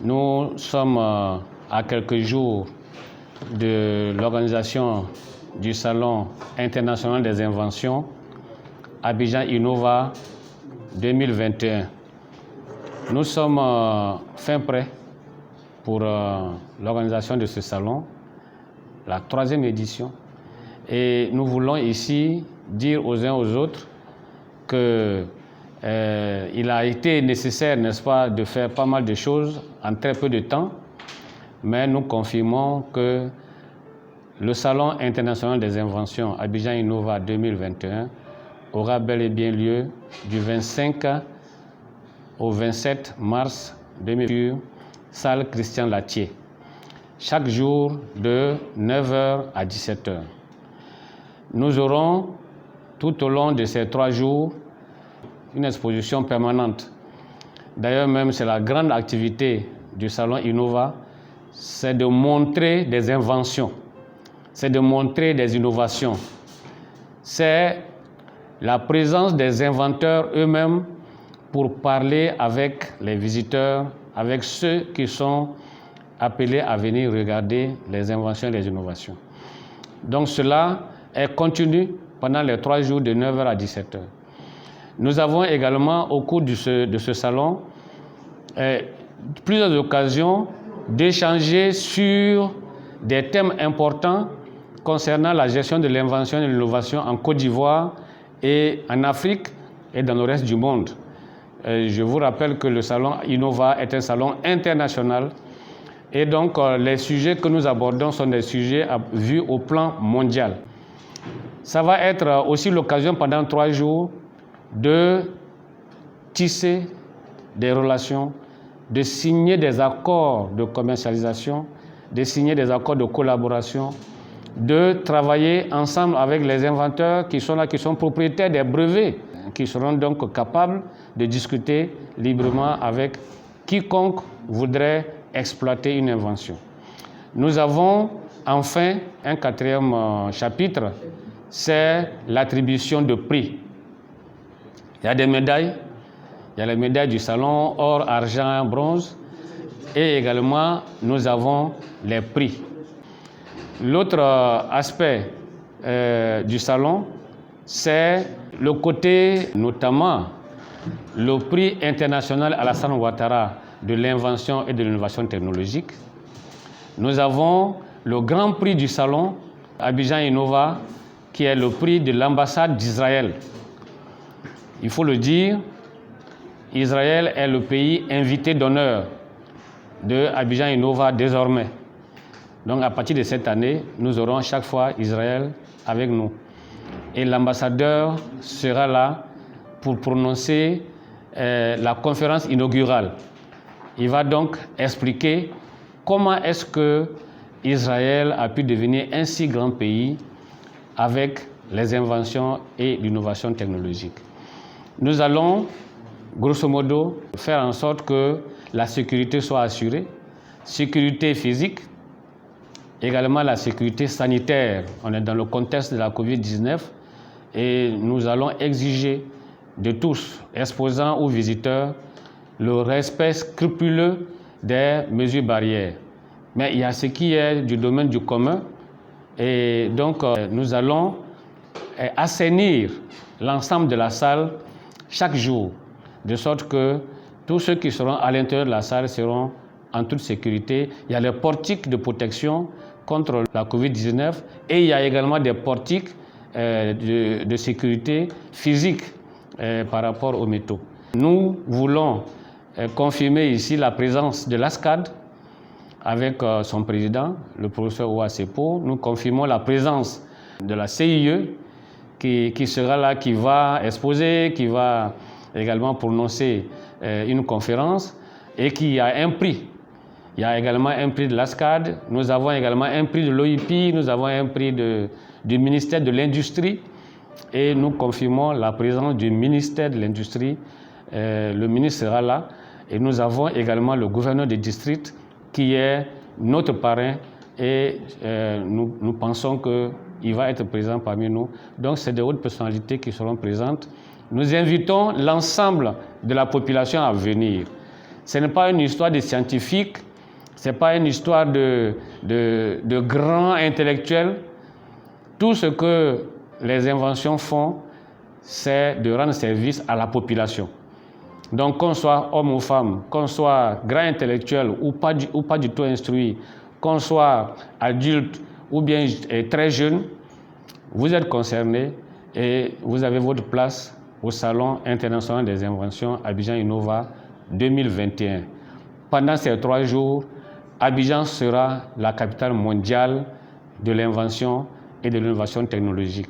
Nous sommes à quelques jours de l'organisation du Salon international des inventions Abidjan Innova 2021. Nous sommes fin prêts pour l'organisation de ce salon, la 3e édition. Et nous voulons ici dire aux uns aux autres que il a été nécessaire, n'est-ce pas, de faire pas mal de choses en très peu de temps, mais nous confirmons que le Salon international des inventions Abidjan Innova 2021 aura bel et bien lieu du 25 au 27 mars 2021, salle Christian Latier, chaque jour de 9h à 17h. Nous aurons tout au long de ces 3 jours une exposition permanente. D'ailleurs, même c'est la grande activité du Salon Innova, c'est de montrer des inventions, c'est de montrer des innovations. C'est la présence des inventeurs eux-mêmes pour parler avec les visiteurs, avec ceux qui sont appelés à venir regarder les inventions et les innovations. Donc cela est continu pendant les 3 jours de 9h à 17h. Nous avons également au cours de ce salon plusieurs occasions d'échanger sur des thèmes importants concernant la gestion de l'invention et de l'innovation en Côte d'Ivoire et en Afrique et dans le reste du monde. Je vous rappelle que le salon Innova est un salon international et donc les sujets que nous abordons sont des sujets vus au plan mondial. Ça va être aussi l'occasion pendant 3 jours de tisser des relations, de signer des accords de commercialisation, de signer des accords de collaboration, de travailler ensemble avec les inventeurs qui sont là, qui sont propriétaires des brevets, qui seront donc capables de discuter librement avec quiconque voudrait exploiter une invention. Nous avons enfin un 4e chapitre, c'est l'attribution de prix. Il y a des médailles, il y a les médailles du salon, or, argent, bronze, et également nous avons les prix. L'autre aspect du salon, c'est le côté, notamment le prix international Alassane Ouattara de l'invention et de l'innovation technologique. Nous avons le grand prix du salon Abidjan Innova, qui est le prix de l'ambassade d'Israël. Il faut le dire, Israël est le pays invité d'honneur de Abidjan Innova désormais. Donc à partir de cette année, nous aurons chaque fois Israël avec nous. Et l'ambassadeur sera là pour prononcer la conférence inaugurale. Il va donc expliquer comment est-ce que Israël a pu devenir un si grand pays avec les inventions et l'innovation technologique. Nous allons, grosso modo, faire en sorte que la sécurité soit assurée, sécurité physique, également la sécurité sanitaire. On est dans le contexte de la Covid-19 et nous allons exiger de tous, exposants ou visiteurs, le respect scrupuleux des mesures barrières. Mais il y a ce qui est du domaine du commun et donc nous allons assainir l'ensemble de la salle chaque jour, de sorte que tous ceux qui seront à l'intérieur de la salle seront en toute sécurité. Il y a les portiques de protection contre la Covid-19 et il y a également des portiques de sécurité physique par rapport aux métaux. Nous voulons confirmer ici la présence de l'ASCAD avec son président, le professeur Ouassepo. Nous confirmons la présence de la CIE qui sera là, qui va exposer, qui va également prononcer une conférence et qui a un prix. Il y a également un prix de l'ASCAD, nous avons également un prix de l'OIP, nous avons un prix du ministère de l'Industrie et nous confirmons la présence du ministère de l'Industrie. Le ministre sera là et nous avons également le gouverneur du district qui est notre parrain et nous pensons qu'il va être présent parmi nous. Donc c'est des hautes personnalités qui seront présentes. Nous invitons l'ensemble de la population à venir. Ce n'est pas une histoire de scientifiques, ce n'est pas une histoire de grands intellectuels. Tout ce que les inventions font, c'est de rendre service à la population. Donc qu'on soit homme ou femme, qu'on soit grand intellectuel ou pas du tout instruit, qu'on soit adulte ou bien très jeune, vous êtes concerné et vous avez votre place au Salon international des inventions Abidjan Innova 2021. Pendant ces 3 jours, Abidjan sera la capitale mondiale de l'invention et de l'innovation technologique.